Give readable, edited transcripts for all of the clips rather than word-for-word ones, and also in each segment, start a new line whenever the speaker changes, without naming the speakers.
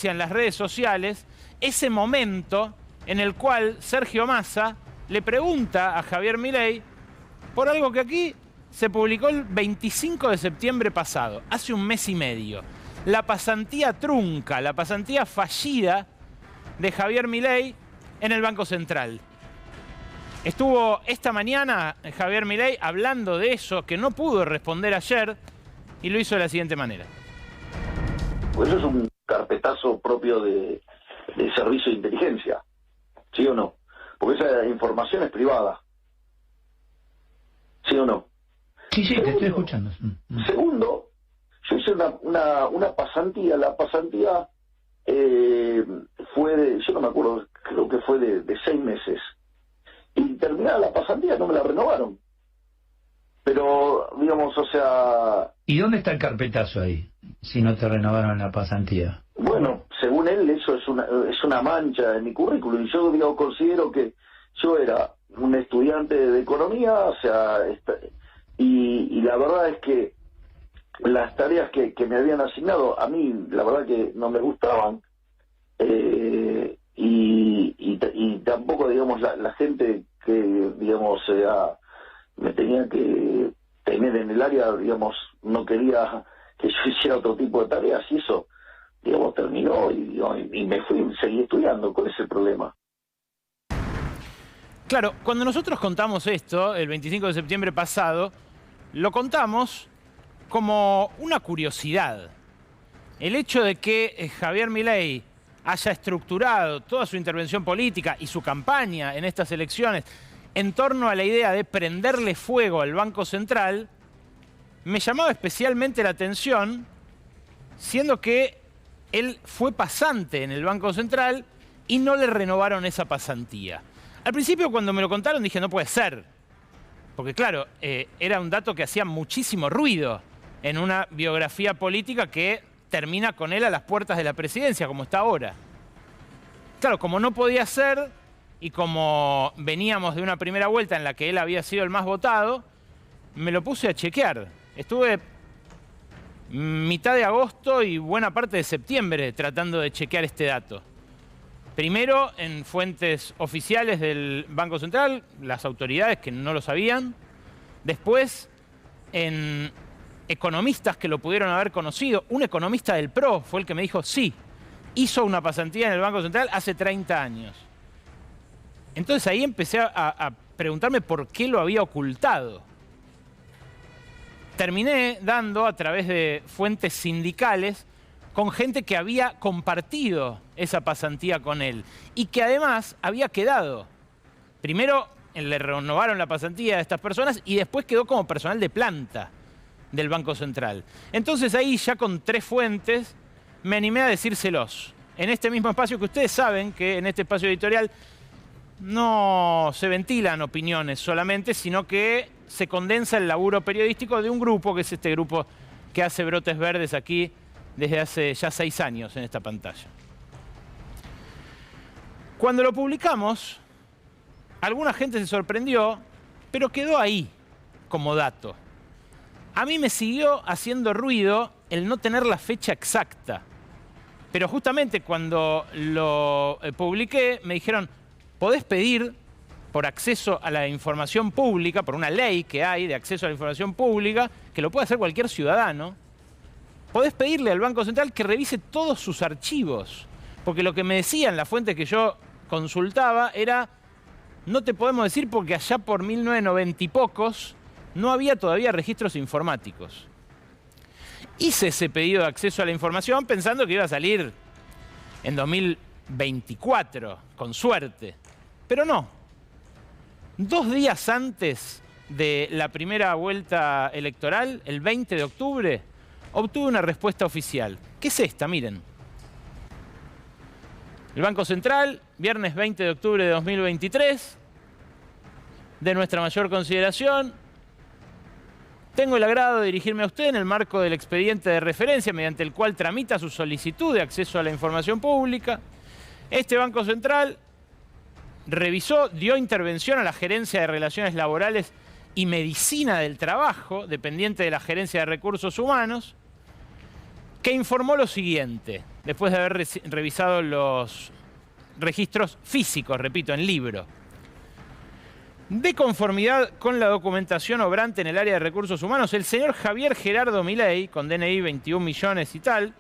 en las redes sociales ese momento en el cual Sergio Massa le pregunta a Javier Milei por algo que aquí se publicó el 25 de septiembre pasado, hace un mes y medio. La pasantía trunca, la pasantía fallida de Javier Milei en el Banco Central. Estuvo esta mañana Javier Milei hablando de eso, que no pudo responder ayer, y lo hizo de la siguiente manera.
Pues eso es un carpetazo propio de servicio de inteligencia, ¿sí o no? Porque esa información es privada, ¿sí o no?
Sí, te estoy escuchando.
Segundo, yo hice una pasantía, la pasantía fue de, yo no me acuerdo, creo que fue de 6 meses. Y terminada la pasantía no me la renovaron. Pero, digamos, o sea...
¿Y dónde está el carpetazo ahí, si no te renovaron la pasantía?
Bueno, según él, eso es una mancha en mi currículum. Y yo, digo, considero que yo era un estudiante de economía, o sea... Y la verdad es que las tareas que me habían asignado, a mí, la verdad que no me gustaban. Y tampoco, digamos, la gente que, digamos, me tenía que tener en el área, digamos, no quería que yo hiciera otro tipo de tareas, y eso, digamos, terminó y me fui, seguí estudiando. ¿Cuál es el problema?
Claro, cuando nosotros contamos esto, el 25 de septiembre pasado, lo contamos como una curiosidad. El hecho de que Javier Milei haya estructurado toda su intervención política y su campaña en estas elecciones en torno a la idea de prenderle fuego al Banco Central, me llamaba especialmente la atención, siendo que él fue pasante en el Banco Central y no le renovaron esa pasantía. Al principio, cuando me lo contaron, dije, no puede ser. Porque claro, era un dato que hacía muchísimo ruido en una biografía política que termina con él a las puertas de la presidencia, como está ahora. Claro, como no podía ser, y como veníamos de una primera vuelta en la que él había sido el más votado, me lo puse a chequear. Estuve mitad de agosto y buena parte de septiembre tratando de chequear este dato. Primero en fuentes oficiales del Banco Central, las autoridades que no lo sabían. Después en economistas que lo pudieron haber conocido. Un economista del PRO fue el que me dijo, sí, hizo una pasantía en el Banco Central hace 30 años. Entonces ahí empecé a preguntarme por qué lo había ocultado. Terminé dando a través de fuentes sindicales con gente que había compartido esa pasantía con él y que además había quedado. Primero le renovaron la pasantía a estas personas y después quedó como personal de planta del Banco Central. Entonces ahí ya con 3 fuentes me animé a decírselos. En este mismo espacio que ustedes saben que en este espacio editorial no se ventilan opiniones solamente, sino que se condensa el laburo periodístico de un grupo, que es este grupo que hace Brotes Verdes aquí desde hace ya 6 años en esta pantalla. Cuando lo publicamos, alguna gente se sorprendió, pero quedó ahí como dato. A mí me siguió haciendo ruido el no tener la fecha exacta. Pero justamente cuando lo publiqué, me dijeron, podés pedir por acceso a la información pública, por una ley que hay de acceso a la información pública, que lo puede hacer cualquier ciudadano, podés pedirle al Banco Central que revise todos sus archivos. Porque lo que me decían las fuentes que yo consultaba era, no te podemos decir porque allá por 1990 y pocos no había todavía registros informáticos. Hice ese pedido de acceso a la información pensando que iba a salir en 2024, con suerte. Pero no. 2 días antes de la primera vuelta electoral, el 20 de octubre, obtuve una respuesta oficial. ¿Qué es esta? Miren. El Banco Central, viernes 20 de octubre de 2023, de nuestra mayor consideración, tengo el agrado de dirigirme a usted en el marco del expediente de referencia mediante el cual tramita su solicitud de acceso a la información pública. Este Banco Central revisó, dio intervención a la Gerencia de Relaciones Laborales y Medicina del Trabajo, dependiente de la Gerencia de Recursos Humanos, que informó lo siguiente, después de haber revisado los registros físicos, repito, en libro. De conformidad con la documentación obrante en el área de recursos humanos, el señor Javier Gerardo Milei, con DNI 21 millones y tal,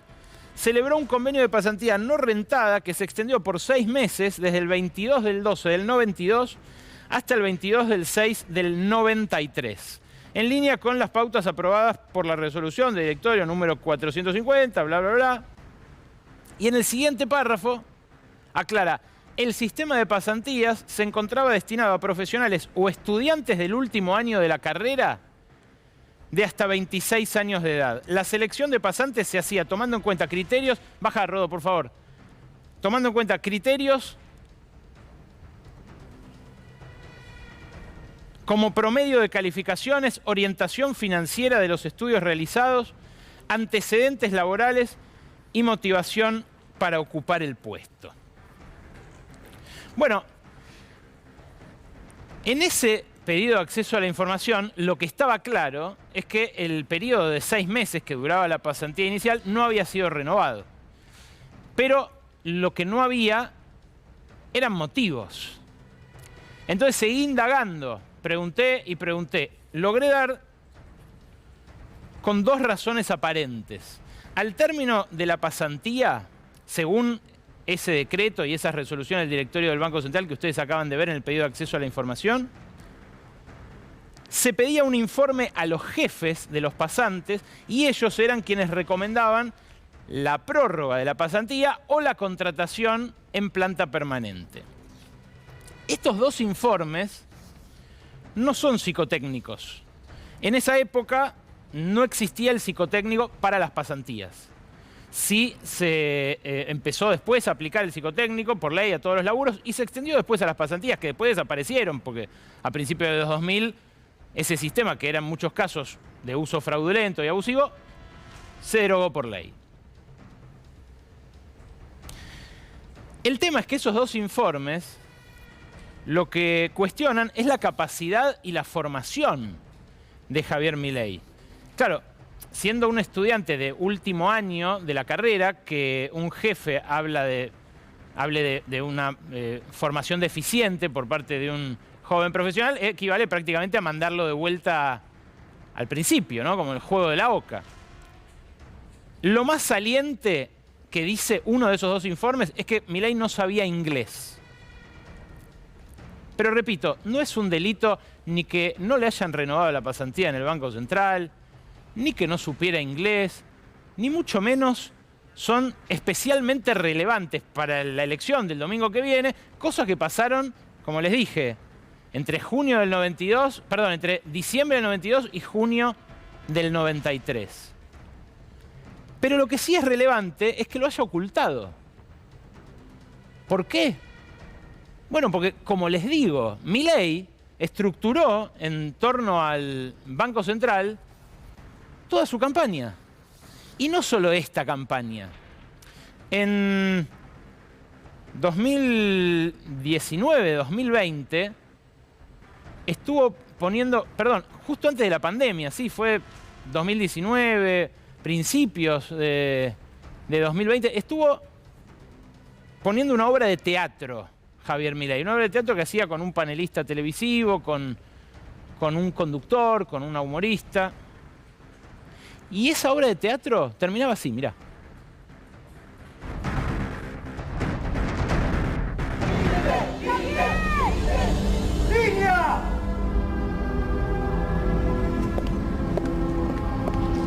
celebró un convenio de pasantía no rentada que se extendió por 6 meses, desde el 22 del 12 del 92 hasta el 22 del 6 del 93, en línea con las pautas aprobadas por la resolución de directorio número 450, bla, bla, bla. Y en el siguiente párrafo aclara: el sistema de pasantías se encontraba destinado a profesionales o estudiantes del último año de la carrera de hasta 26 años de edad. La selección de pasantes se hacía tomando en cuenta criterios... Baja, Rodo, por favor. Tomando en cuenta criterios como promedio de calificaciones, orientación financiera de los estudios realizados, antecedentes laborales y motivación para ocupar el puesto. Bueno, en ese pedido de acceso a la información, lo que estaba claro es que el periodo de 6 meses que duraba la pasantía inicial no había sido renovado. Pero lo que no había eran motivos. Entonces seguí indagando, pregunté y pregunté. Logré dar con 2 razones aparentes. Al término de la pasantía, según ese decreto y esas resoluciones del directorio del Banco Central que ustedes acaban de ver en el pedido de acceso a la información, se pedía un informe a los jefes de los pasantes y ellos eran quienes recomendaban la prórroga de la pasantía o la contratación en planta permanente. Estos 2 informes no son psicotécnicos. En esa época no existía el psicotécnico para las pasantías. Sí se empezó después a aplicar el psicotécnico por ley a todos los laburos y se extendió después a las pasantías, que después desaparecieron, porque a principios de los 2000 ese sistema, que era en muchos casos de uso fraudulento y abusivo, se derogó por ley. El tema es que esos 2 informes lo que cuestionan es la capacidad y la formación de Javier Milei. Claro, siendo un estudiante de último año de la carrera, que un jefe hable de una formación deficiente por parte de un joven profesional, equivale prácticamente a mandarlo de vuelta al principio, ¿no? Como el juego de la oca. Lo más saliente que dice uno de esos 2 informes es que Milei no sabía inglés. Pero repito, no es un delito ni que no le hayan renovado la pasantía en el Banco Central, ni que no supiera inglés, ni mucho menos son especialmente relevantes para la elección del domingo que viene, cosas que pasaron, como les dije, entre diciembre del 92 y junio del 93. Pero lo que sí es relevante es que lo haya ocultado. ¿Por qué? Bueno, porque, como les digo, Milei estructuró en torno al Banco Central toda su campaña. Y no solo esta campaña. En 2019, 2020, estuvo poniendo, justo antes de la pandemia, sí, fue 2019, principios de 2020, estuvo poniendo una obra de teatro, Javier Milei, una obra de teatro que hacía con un panelista televisivo, con un conductor, con una humorista. Y esa obra de teatro terminaba así, mirá.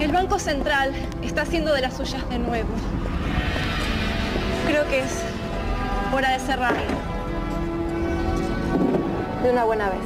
El Banco Central está haciendo de las suyas de nuevo. Creo que es hora de cerrarlo. De una buena vez.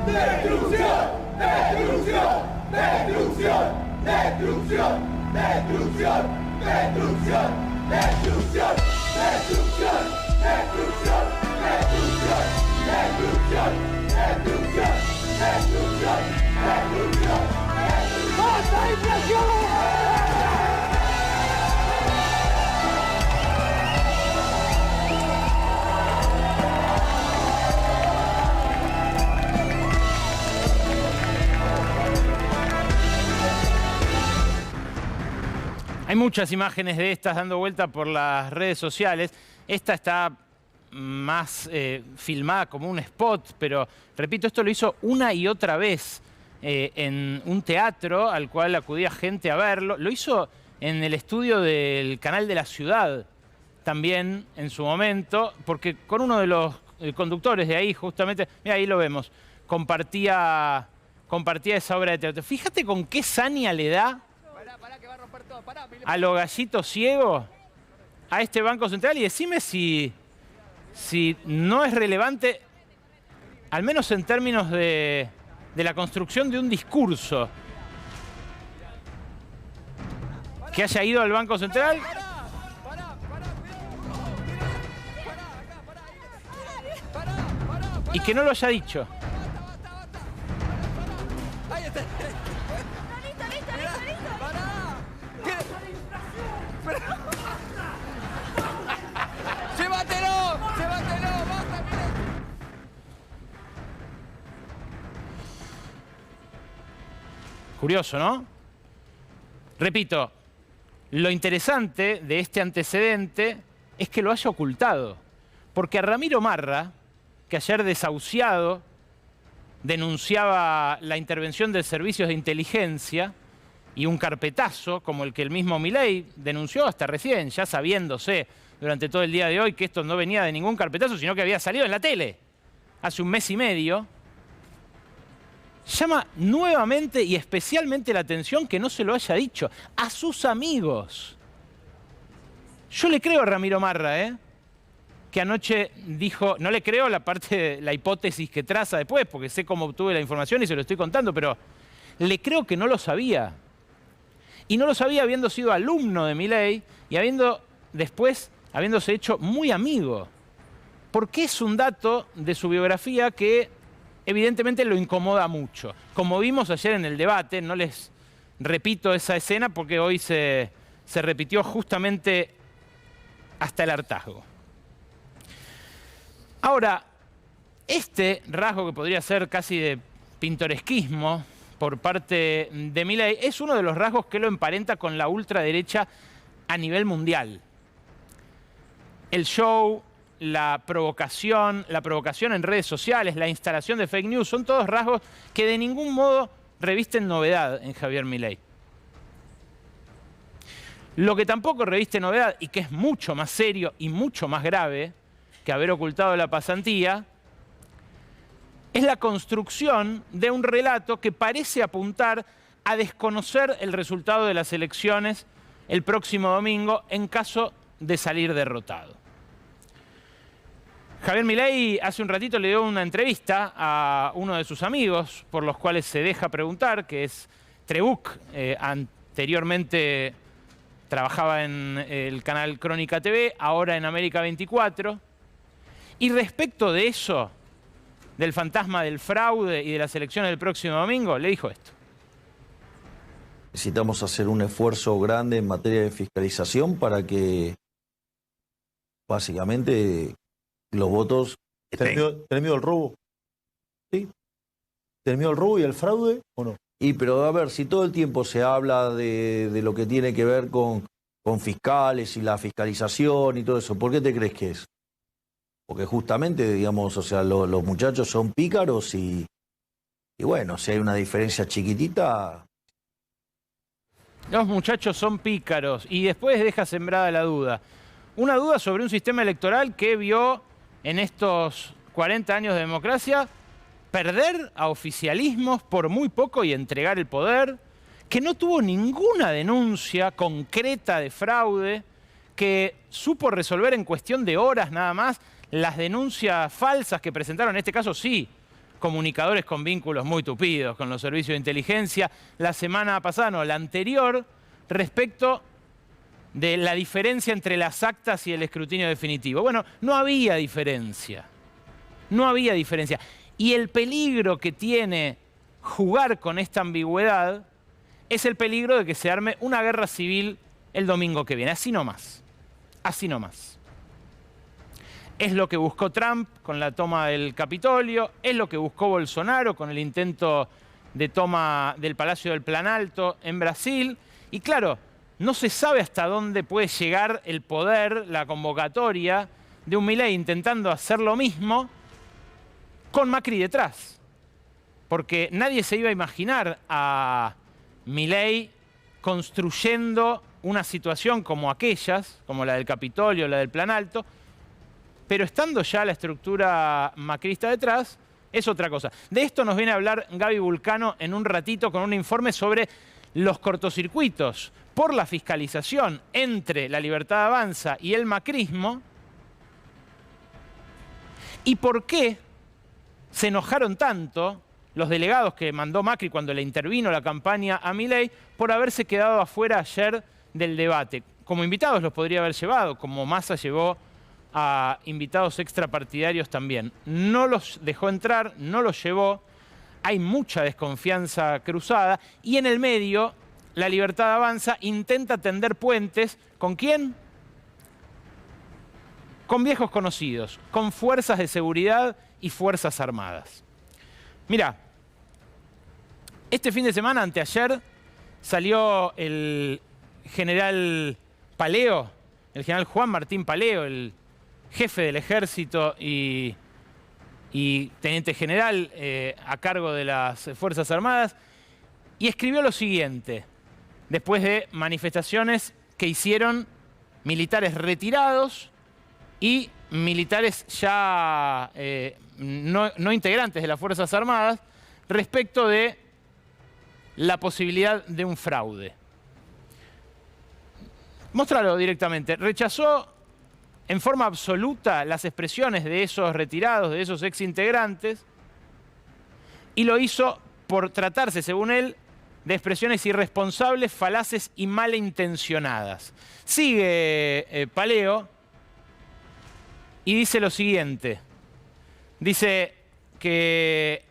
¡Destrucción! ¡Destrucción! ¡Destrucción! ¡Destrucción! ¡Destrucción! ¡Destrucción! ¡Destrucción! ¡Destrucción! ¡Destrucción! ¡Destrucción! ¡Destrucción! ¡Destrucción! ¡Destrucción! ¡Destrucción! ¡Basta inflación!
Hay muchas imágenes de estas dando vuelta por las redes sociales. Esta está más filmada como un spot, pero repito, esto lo hizo una y otra vez en un teatro al cual acudía gente a verlo. Lo hizo en el estudio del Canal de la Ciudad también en su momento, porque con uno de los conductores de ahí, justamente, mira, ahí lo vemos, compartía esa obra de teatro. Fíjate con qué saña le da a los gallitos ciegos a este Banco Central y decime si no es relevante, al menos en términos de la construcción de un discurso, que haya ido al Banco Central. Y que no lo haya dicho. Curioso, ¿no? Repito, lo interesante de este antecedente es que lo haya ocultado. Porque a Ramiro Marra, que ayer desahuciado denunciaba la intervención de servicios de inteligencia y un carpetazo como el que el mismo Milei denunció hasta recién, ya sabiéndose durante todo el día de hoy que esto no venía de ningún carpetazo, sino que había salido en la tele hace un mes y medio, llama nuevamente y especialmente la atención que no se lo haya dicho a sus amigos. Yo le creo a Ramiro Marra, que anoche dijo, no le creo la parte, la hipótesis que traza después, porque sé cómo obtuve la información y se lo estoy contando, pero le creo que no lo sabía. Y no lo sabía habiendo sido alumno de Milei y habiéndose hecho muy amigo. Porque es un dato de su biografía que evidentemente lo incomoda mucho. Como vimos ayer en el debate, no les repito esa escena porque hoy se repitió justamente hasta el hartazgo. Ahora, este rasgo que podría ser casi de pintoresquismo por parte de Milei es uno de los rasgos que lo emparenta con la ultraderecha a nivel mundial. El show, la provocación en redes sociales, la instalación de fake news, son todos rasgos que de ningún modo revisten novedad en Javier Milei. Lo que tampoco reviste novedad y que es mucho más serio y mucho más grave que haber ocultado la pasantía, es la construcción de un relato que parece apuntar a desconocer el resultado de las elecciones el próximo domingo en caso de salir derrotado. Javier Milei hace un ratito le dio una entrevista a uno de sus amigos, por los cuales se deja preguntar, que es Trebuch, anteriormente trabajaba en el canal Crónica TV, ahora en América 24. Y respecto de eso, del fantasma del fraude y de las elecciones del próximo domingo, le dijo esto.
Necesitamos hacer un esfuerzo grande en materia de fiscalización para que, básicamente, los votos... ¿Tenés miedo al robo? ¿Sí? ¿Tenés miedo al robo y al fraude o no? Y pero a ver, si todo el tiempo se habla de lo que tiene que ver con fiscales y la fiscalización y todo eso, ¿por qué te crees que es? Porque justamente, digamos, o sea, los muchachos son pícaros y bueno, si hay una diferencia chiquitita...
Los muchachos son pícaros y después deja sembrada la duda. Una duda sobre un sistema electoral que vio en estos 40 años de democracia perder a oficialismos por muy poco y entregar el poder, que no tuvo ninguna denuncia concreta de fraude, que supo resolver en cuestión de horas nada más las denuncias falsas que presentaron, en este caso sí, comunicadores con vínculos muy tupidos con los servicios de inteligencia, la semana pasada, no, la anterior, respecto de la diferencia entre las actas y el escrutinio definitivo. Bueno, no había diferencia. No había diferencia. Y el peligro que tiene jugar con esta ambigüedad es el peligro de que se arme una guerra civil el domingo que viene. Así nomás. Así nomás. Es lo que buscó Trump con la toma del Capitolio, es lo que buscó Bolsonaro con el intento de toma del Palacio del Planalto en Brasil. Y claro, no se sabe hasta dónde puede llegar el poder, la convocatoria de un Milei intentando hacer lo mismo con Macri detrás. Porque nadie se iba a imaginar a Milei construyendo una situación como aquellas, como la del Capitolio, la del Plan Alto, pero estando ya la estructura macrista detrás, es otra cosa. De esto nos viene a hablar Gaby Vulcano en un ratito con un informe sobre los cortocircuitos por la fiscalización entre La Libertad Avanza y el macrismo y por qué se enojaron tanto los delegados que mandó Macri cuando le intervino la campaña a Milei por haberse quedado afuera ayer del debate. Como invitados los podría haber llevado, como Massa llevó a invitados extrapartidarios también. No los dejó entrar, no los llevó, hay mucha desconfianza cruzada y en el medio La Libertad Avanza intenta tender puentes. ¿Con quién? Con viejos conocidos, con fuerzas de seguridad y fuerzas armadas. Mirá, este fin de semana, anteayer, salió el general Paleo, el general Juan Martín Paleo, el jefe del ejército y teniente general a cargo de las Fuerzas Armadas, y escribió lo siguiente, después de manifestaciones que hicieron militares retirados y militares ya no integrantes de las Fuerzas Armadas, respecto de la posibilidad de un fraude. Móstralo directamente. Rechazó en forma absoluta las expresiones de esos retirados, de esos exintegrantes, y lo hizo por tratarse, según él, de expresiones irresponsables, falaces y malintencionadas. Sigue Paleo y dice lo siguiente. Dice que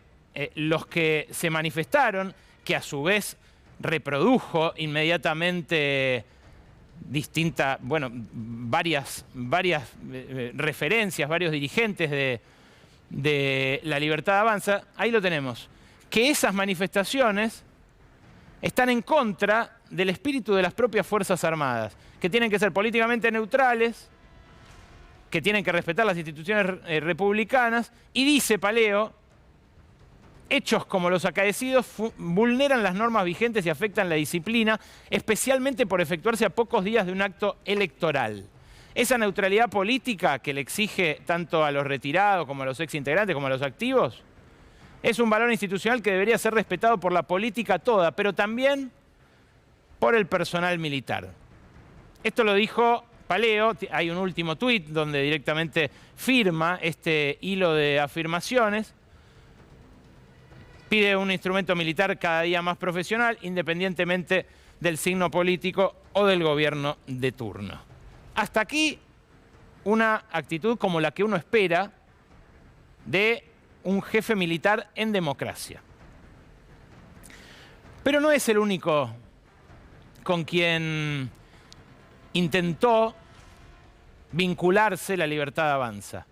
los que se manifestaron, que a su vez reprodujo inmediatamente varias referencias, varios dirigentes de La Libertad Avanza, ahí lo tenemos, que esas manifestaciones están en contra del espíritu de las propias Fuerzas Armadas, que tienen que ser políticamente neutrales, que tienen que respetar las instituciones republicanas, y dice Paleo, hechos como los acaecidos vulneran las normas vigentes y afectan la disciplina, especialmente por efectuarse a pocos días de un acto electoral. Esa neutralidad política que le exige tanto a los retirados como a los exintegrantes como a los activos, es un valor institucional que debería ser respetado por la política toda, pero también por el personal militar. Esto lo dijo Paleo, hay un último tuit donde directamente firma este hilo de afirmaciones. Pide un instrumento militar cada día más profesional, independientemente del signo político o del gobierno de turno. Hasta aquí una actitud como la que uno espera de un jefe militar en democracia. Pero no es el único con quien intentó vincularse La Libertad Avanza.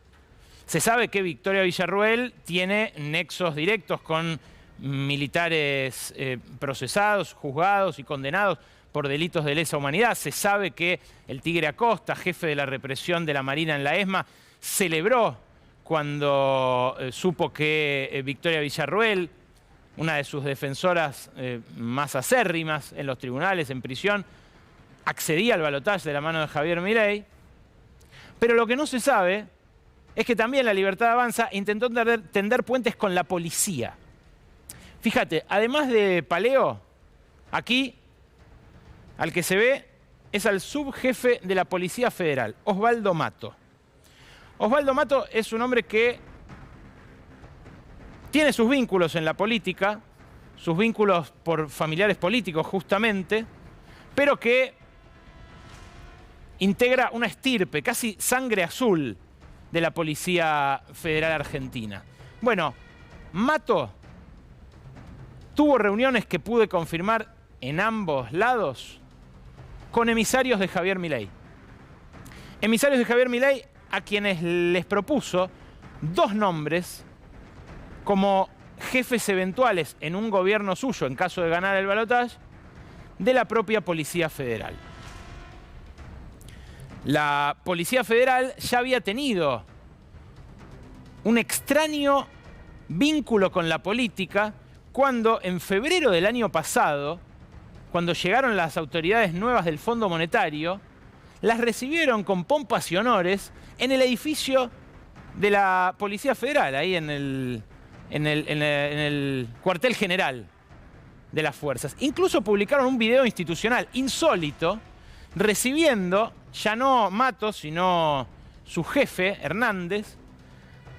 Se sabe que Victoria Villarruel tiene nexos directos con militares procesados, juzgados y condenados por delitos de lesa humanidad. Se sabe que el Tigre Acosta, jefe de la represión de la Marina en la ESMA, celebró cuando supo que Victoria Villarruel, una de sus defensoras más acérrimas en los tribunales, en prisión, accedía al balotaje de la mano de Javier Milei. Pero lo que no se sabe es que también La Libertad Avanza intentó tender puentes con la policía. Fíjate, además de Paleo, aquí al que se ve es al subjefe de la Policía Federal, Osvaldo Mato. Osvaldo Mato es un hombre que tiene sus vínculos en la política, sus vínculos por familiares políticos justamente, pero que integra una estirpe, casi sangre azul, de la Policía Federal Argentina. Bueno, Mato tuvo reuniones que pude confirmar en ambos lados con emisarios de Javier Milei. Emisarios de Javier Milei a quienes les propuso dos nombres como jefes eventuales en un gobierno suyo, en caso de ganar el balotaje, de la propia Policía Federal. La Policía Federal ya había tenido un extraño vínculo con la política cuando en febrero del año pasado, cuando llegaron las autoridades nuevas del Fondo Monetario, las recibieron con pompas y honores en el edificio de la Policía Federal, ahí en el cuartel general de las fuerzas. Incluso publicaron un video institucional insólito recibiendo, ya no Matos, sino su jefe, Hernández,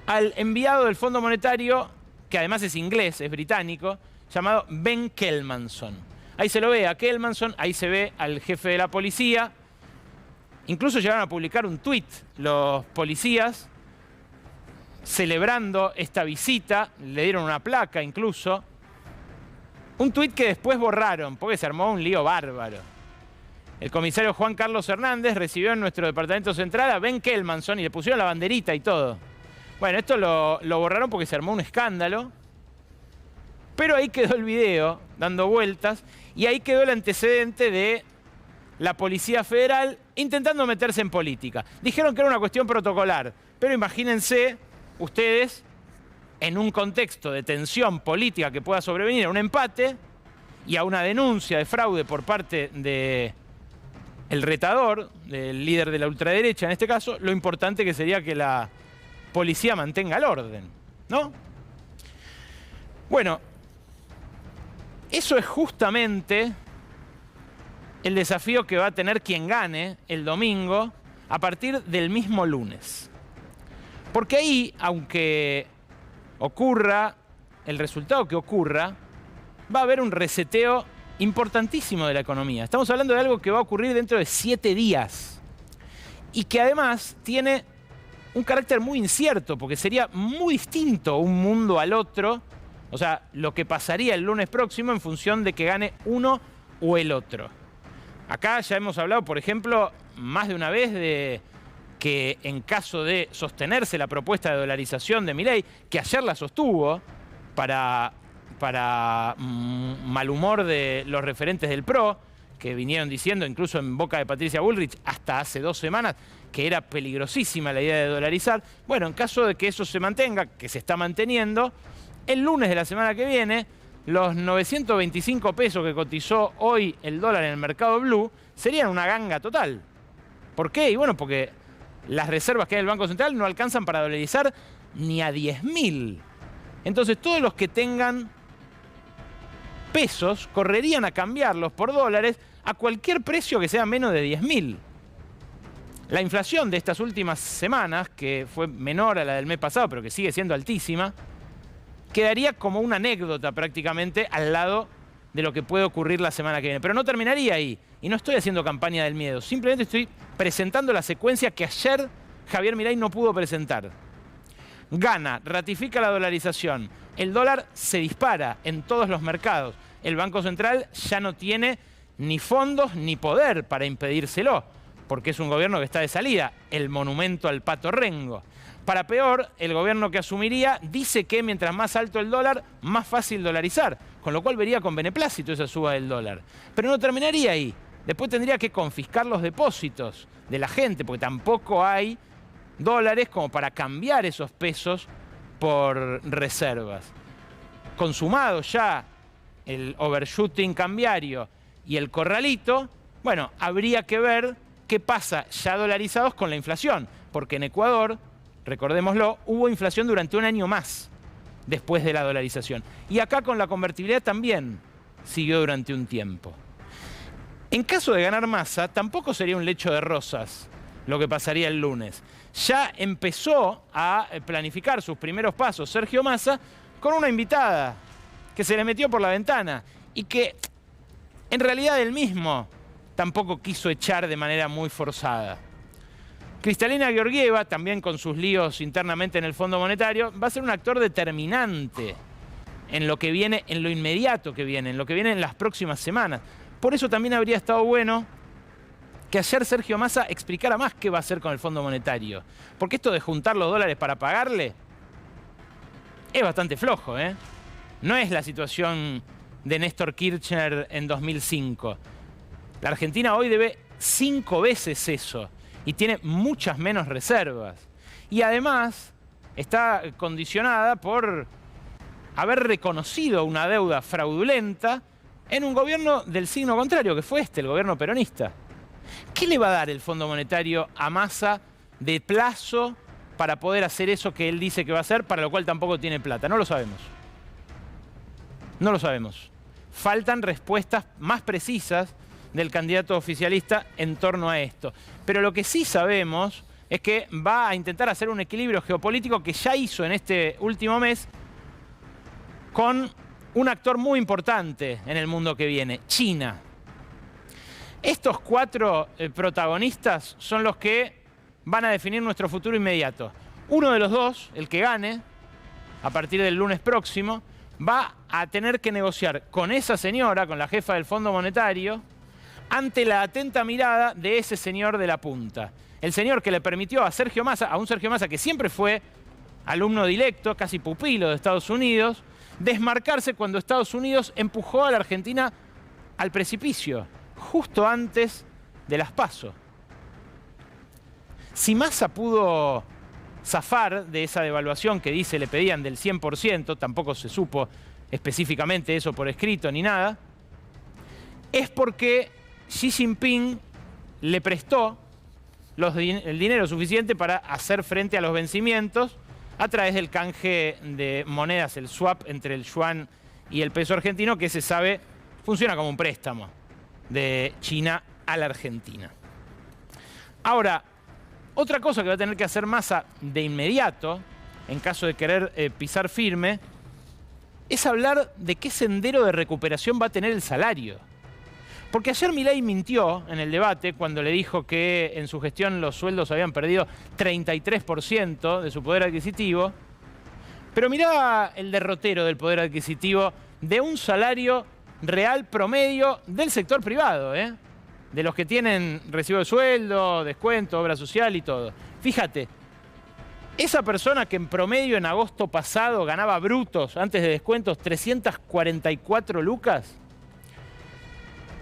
al enviado del Fondo Monetario, que además es inglés, es británico, llamado Ben Kelmanson. Ahí se lo ve a Kelmanson, ahí se ve al jefe de la policía. Incluso llegaron a publicar un tuit los policías celebrando esta visita, le dieron una placa incluso. Un tuit que después borraron porque se armó un lío bárbaro. El comisario Juan Carlos Hernández recibió en nuestro departamento central a Ben Kelmanson y le pusieron la banderita y todo. Bueno, esto lo borraron porque se armó un escándalo, pero ahí quedó el video dando vueltas y ahí quedó el antecedente de la Policía Federal intentando meterse en política. Dijeron que era una cuestión protocolar, pero imagínense ustedes en un contexto de tensión política que pueda sobrevenir a un empate y a una denuncia de fraude por parte del retador, del líder de la ultraderecha en este caso, lo importante que sería que la policía mantenga el orden, ¿no? Bueno, eso es justamente el desafío que va a tener quien gane el domingo a partir del mismo lunes. Porque ahí, aunque ocurra el resultado que ocurra, va a haber un reseteo importantísimo de la economía. Estamos hablando de algo que va a ocurrir dentro de 7 días y que además tiene un carácter muy incierto, porque sería muy distinto un mundo al otro, o sea, lo que pasaría el lunes próximo en función de que gane uno o el otro. Acá ya hemos hablado, por ejemplo, más de una vez de que en caso de sostenerse la propuesta de dolarización de Milei, que ayer la sostuvo para mal humor de los referentes del PRO, que vinieron diciendo, incluso en boca de Patricia Bullrich, hasta hace 2 semanas, que era peligrosísima la idea de dolarizar. Bueno, en caso de que eso se mantenga, que se está manteniendo, el lunes de la semana que viene, los 925 pesos que cotizó hoy el dólar en el mercado blue serían una ganga total. ¿Por qué? Y bueno, porque las reservas que hay en el Banco Central no alcanzan para dolarizar ni a 10.000. Entonces todos los que tengan pesos correrían a cambiarlos por dólares a cualquier precio que sea menos de 10.000. La inflación de estas últimas semanas, que fue menor a la del mes pasado, pero que sigue siendo altísima, quedaría como una anécdota prácticamente al lado de lo que puede ocurrir la semana que viene. Pero no terminaría ahí. Y no estoy haciendo campaña del miedo. Simplemente estoy presentando la secuencia que ayer Javier Milei no pudo presentar. Gana, ratifica la dolarización. El dólar se dispara en todos los mercados. El Banco Central ya no tiene ni fondos ni poder para impedírselo, porque es un gobierno que está de salida. El monumento al Pato Rengo. Para peor, el gobierno que asumiría dice que mientras más alto el dólar, más fácil dolarizar, con lo cual vería con beneplácito esa suba del dólar. Pero no terminaría ahí. Después tendría que confiscar los depósitos de la gente, porque tampoco hay dólares como para cambiar esos pesos por reservas. Consumado ya el overshooting cambiario y el corralito, bueno, habría que ver qué pasa ya dolarizados con la inflación, porque en Ecuador, recordémoslo, hubo inflación durante un año más después de la dolarización. Y acá con la convertibilidad también siguió durante un tiempo. En caso de ganar Massa, tampoco sería un lecho de rosas lo que pasaría el lunes. Ya empezó a planificar sus primeros pasos Sergio Massa con una invitada que se le metió por la ventana y que en realidad él mismo tampoco quiso echar de manera muy forzada. Kristalina Georgieva, también con sus líos internamente en el Fondo Monetario, va a ser un actor determinante en lo que viene, en lo inmediato que viene, en lo que viene en las próximas semanas. Por eso también habría estado bueno que ayer Sergio Massa explicara más qué va a hacer con el Fondo Monetario. Porque esto de juntar los dólares para pagarle es bastante flojo, ¿eh? No es la situación de Néstor Kirchner en 2005. La Argentina hoy debe 5 veces eso. y tiene muchas menos reservas. Y además está condicionada por haber reconocido una deuda fraudulenta en un gobierno del signo contrario, que fue el gobierno peronista. ¿Qué le va a dar el Fondo Monetario a Massa de plazo para poder hacer eso que él dice que va a hacer, para lo cual tampoco tiene plata? No lo sabemos. No lo sabemos. Faltan respuestas más precisas del candidato oficialista en torno a esto. Pero lo que sí sabemos es que va a intentar hacer un equilibrio geopolítico que ya hizo en este último mes con un actor muy importante en el mundo que viene, China. Estos 4 protagonistas son los que van a definir nuestro futuro inmediato. Uno de los dos, el que gane, a partir del lunes próximo, va a tener que negociar con esa señora, con la jefa del Fondo Monetario, ante la atenta mirada de ese señor de la punta. El señor que le permitió a Sergio Massa, a un Sergio Massa que siempre fue alumno directo, casi pupilo de Estados Unidos, desmarcarse cuando Estados Unidos empujó a la Argentina al precipicio, justo antes de las PASO. Si Massa pudo zafar de esa devaluación que dice le pedían del 100%, tampoco se supo específicamente eso por escrito ni nada, es porque Xi Jinping le prestó el dinero suficiente para hacer frente a los vencimientos a través del canje de monedas, el swap entre el yuan y el peso argentino, que se sabe funciona como un préstamo de China a la Argentina. Ahora, otra cosa que va a tener que hacer Massa de inmediato, en caso de querer pisar firme, es hablar de qué sendero de recuperación va a tener el salario. Porque ayer Milei mintió en el debate cuando le dijo que en su gestión los sueldos habían perdido 33% de su poder adquisitivo. Pero mirá el derrotero del poder adquisitivo de un salario real promedio del sector privado, de los que tienen recibo de sueldo, descuento, obra social y todo. Fíjate, esa persona que en promedio en agosto pasado ganaba brutos, antes de descuentos, 344 lucas,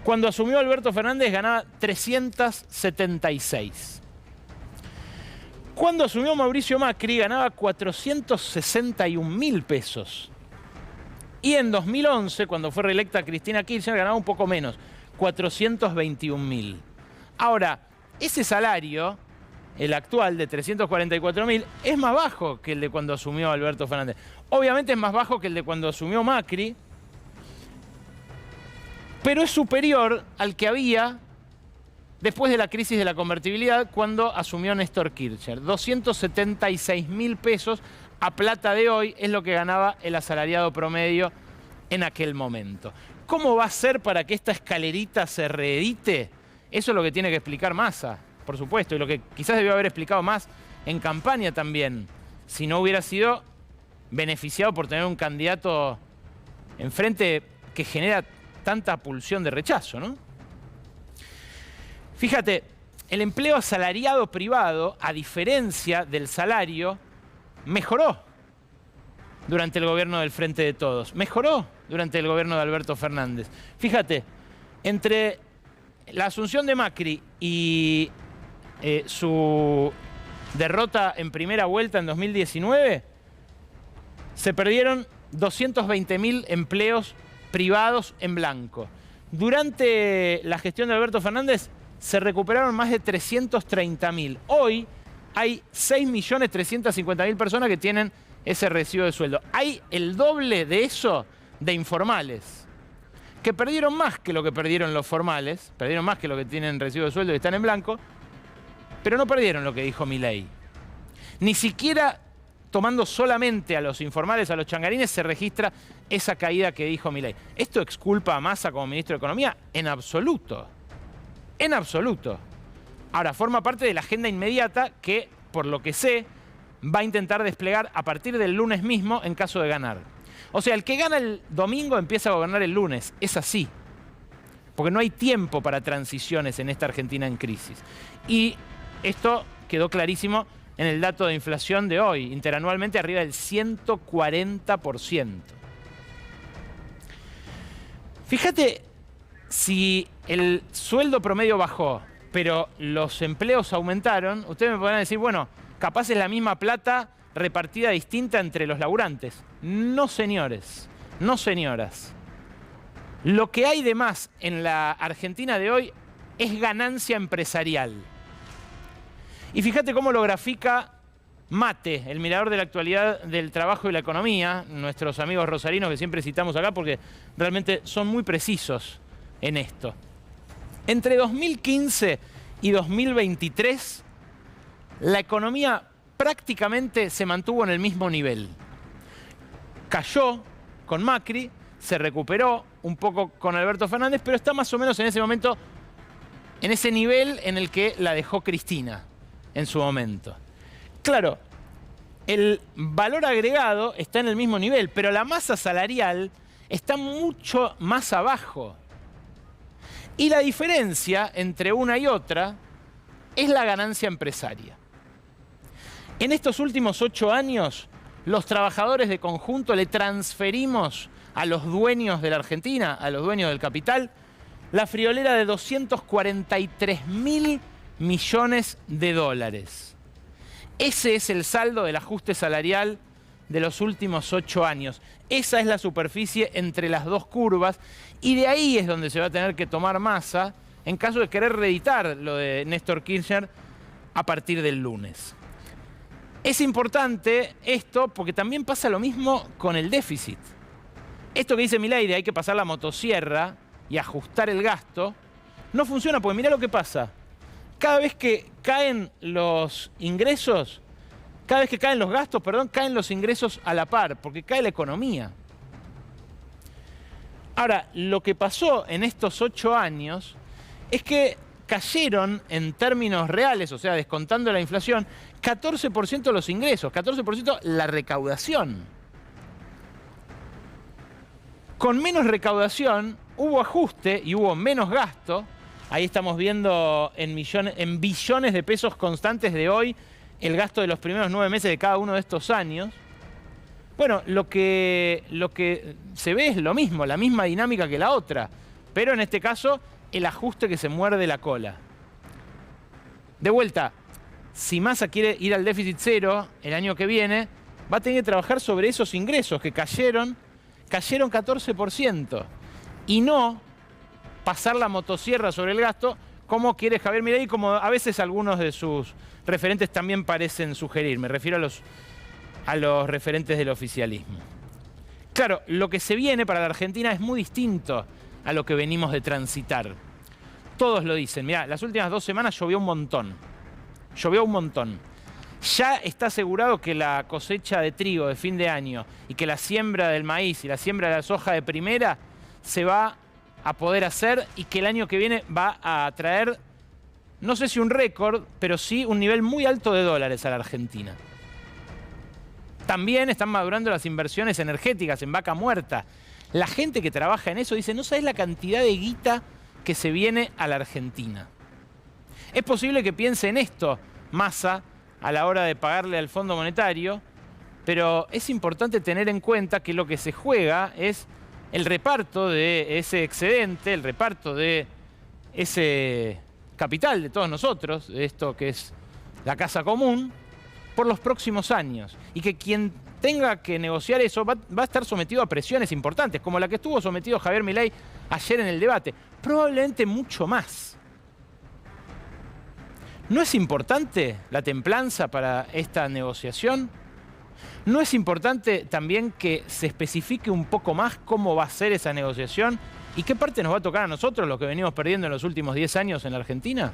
cuando asumió Alberto Fernández ganaba 376. Cuando asumió Mauricio Macri ganaba 461.000 pesos. Y en 2011, cuando fue reelecta Cristina Kirchner, ganaba un poco menos, 421.000. Ahora, ese salario, el actual de 344.000, es más bajo que el de cuando asumió Alberto Fernández. Obviamente es más bajo que el de cuando asumió Macri, pero es superior al que había después de la crisis de la convertibilidad cuando asumió Néstor Kirchner. 276.000 pesos a plata de hoy es lo que ganaba el asalariado promedio en aquel momento. ¿Cómo va a ser para que esta escalerita se reedite? Eso es lo que tiene que explicar Massa, por supuesto, y lo que quizás debió haber explicado más en campaña también, si no hubiera sido beneficiado por tener un candidato enfrente que genera tanta pulsión de rechazo, ¿no? Fíjate, el empleo asalariado privado, a diferencia del salario, mejoró durante el gobierno del Frente de Todos, mejoró durante el gobierno de Alberto Fernández. Fíjate, entre la asunción de Macri y su derrota en primera vuelta en 2019, se perdieron 220.000 empleos privados en blanco. Durante la gestión de Alberto Fernández se recuperaron más de 330.000. Hoy hay 6.350.000 personas que tienen ese recibo de sueldo. Hay el doble de eso de informales, que perdieron más que lo que perdieron los formales, perdieron más que lo que tienen recibo de sueldo y están en blanco, pero no perdieron lo que dijo Milei. Ni siquiera tomando solamente a los informales, a los changarines, se registra esa caída que dijo Milei. ¿Esto exculpa a Massa como ministro de Economía? En absoluto. En absoluto. Ahora, forma parte de la agenda inmediata que, por lo que sé, va a intentar desplegar a partir del lunes mismo en caso de ganar. O sea, el que gana el domingo empieza a gobernar el lunes. Es así. Porque no hay tiempo para transiciones en esta Argentina en crisis. Y esto quedó clarísimo en el dato de inflación de hoy, interanualmente arriba del 140%. Fíjate, si el sueldo promedio bajó pero los empleos aumentaron, ustedes me podrán decir, bueno, capaz es la misma plata repartida distinta entre los laburantes. No, señores, no, señoras. Lo que hay de más en la Argentina de hoy es ganancia empresarial. Y fíjate cómo lo grafica Mate, el mirador de la actualidad del trabajo y la economía, nuestros amigos rosarinos que siempre citamos acá porque realmente son muy precisos en esto. Entre 2015 y 2023, la economía prácticamente se mantuvo en el mismo nivel. Cayó con Macri, se recuperó un poco con Alberto Fernández, pero está más o menos en ese momento, en ese nivel en el que la dejó Cristina en su momento. Claro, el valor agregado está en el mismo nivel, pero la masa salarial está mucho más abajo. Y la diferencia entre una y otra es la ganancia empresaria. En estos últimos 8 años, los trabajadores de conjunto le transferimos a los dueños de la Argentina, a los dueños del capital, la friolera de 243.000 millones de dólares. Ese es el saldo del ajuste salarial de los últimos 8 años. Esa es la superficie entre las dos curvas y de ahí es donde se va a tener que tomar Massa en caso de querer reeditar lo de Néstor Kirchner a partir del lunes. Es importante esto porque también pasa lo mismo con el déficit. Esto que dice Milei de hay que pasar la motosierra y ajustar el gasto, no funciona porque mirá lo que pasa. Cada vez que caen los ingresos, cada vez que caen los gastos, perdón, caen los ingresos a la par, porque cae la economía. Ahora, lo que pasó en estos 8 años es que cayeron en términos reales, o sea, descontando la inflación, 14% los ingresos, 14% la recaudación. Con menos recaudación hubo ajuste y hubo menos gasto. Ahí estamos viendo en billones de pesos constantes de hoy el gasto de los primeros 9 meses de cada uno de estos años. Bueno, lo que se ve es lo mismo, la misma dinámica que la otra, pero en este caso el ajuste que se muerde la cola. De vuelta, si Massa quiere ir al déficit cero el año que viene, va a tener que trabajar sobre esos ingresos que cayeron 14%, y no pasar la motosierra sobre el gasto como quiere Javier Milei, como a veces algunos de sus referentes también parecen sugerir. Me refiero a los referentes del oficialismo. Claro, lo que se viene para la Argentina es muy distinto a lo que venimos de transitar. Todos lo dicen. Mirá, las últimas 2 semanas llovió un montón. Llovió un montón. Ya está asegurado que la cosecha de trigo de fin de año y que la siembra del maíz y la siembra de la soja de primera se va a poder hacer y que el año que viene va a traer, no sé si un récord, pero sí un nivel muy alto de dólares a la Argentina. También están madurando las inversiones energéticas en Vaca Muerta. La gente que trabaja en eso dice, no sabés la cantidad de guita que se viene a la Argentina. Es posible que piense en esto Massa a la hora de pagarle al Fondo Monetario, pero es importante tener en cuenta que lo que se juega es el reparto de ese excedente, el reparto de ese capital de todos nosotros, de esto que es la casa común, por los próximos años. Y que quien tenga que negociar eso va a estar sometido a presiones importantes, como la que estuvo sometido Javier Milei ayer en el debate. Probablemente mucho más. ¿No es importante la templanza para esta negociación? ¿No es importante también que se especifique un poco más cómo va a ser esa negociación y qué parte nos va a tocar a nosotros, los que venimos perdiendo en los últimos 10 años en la Argentina?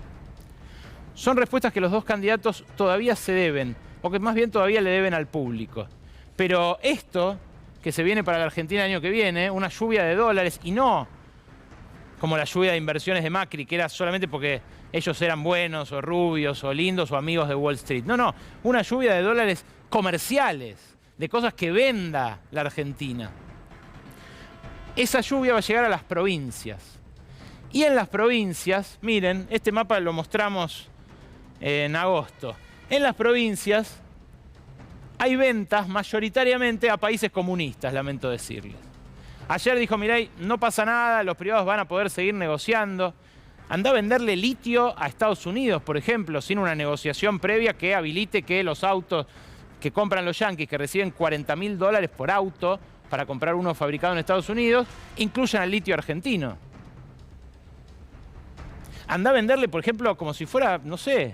Son respuestas que los dos candidatos todavía se deben, o que más bien todavía le deben al público. Pero esto que se viene para la Argentina el año que viene, una lluvia de dólares, y no como la lluvia de inversiones de Macri, que era solamente porque ellos eran buenos, o rubios, o lindos, o amigos de Wall Street. No, no, una lluvia de dólares comerciales, de cosas que venda la Argentina. Esa lluvia va a llegar a las provincias. Y en las provincias, miren, este mapa lo mostramos en agosto. En las provincias hay ventas mayoritariamente a países comunistas, lamento decirles. Ayer dijo Milei, no pasa nada, los privados van a poder seguir negociando. Anda a venderle litio a Estados Unidos, por ejemplo, sin una negociación previa que habilite que los autos que compran los yanquis, que reciben $40.000 por auto para comprar uno fabricado en Estados Unidos, incluyan el litio argentino. Anda a venderle, por ejemplo, como si fuera, no sé,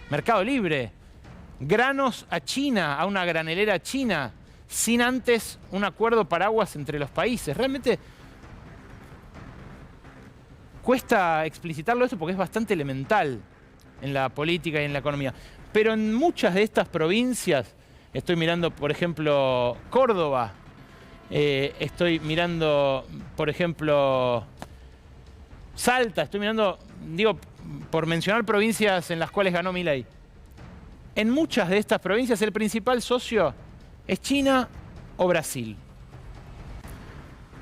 Mercado Libre, granos a China, a una granelera china, sin antes un acuerdo paraguas entre los países. Realmente cuesta explicitarlo esto porque es bastante elemental en la política y en la economía. Pero en muchas de estas provincias, estoy mirando, por ejemplo, Córdoba, estoy mirando, por ejemplo, Salta, estoy mirando, digo, por mencionar provincias en las cuales ganó Milei. En muchas de estas provincias el principal socio es China o Brasil.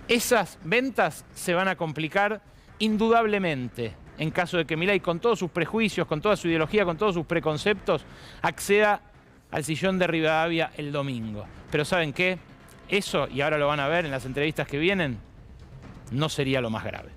Esas ventas se van a complicar indudablemente en caso de que Milei, con todos sus prejuicios, con toda su ideología, con todos sus preconceptos, acceda al sillón de Rivadavia el domingo. Pero ¿saben qué? Eso, y ahora lo van a ver en las entrevistas que vienen, no sería lo más grave.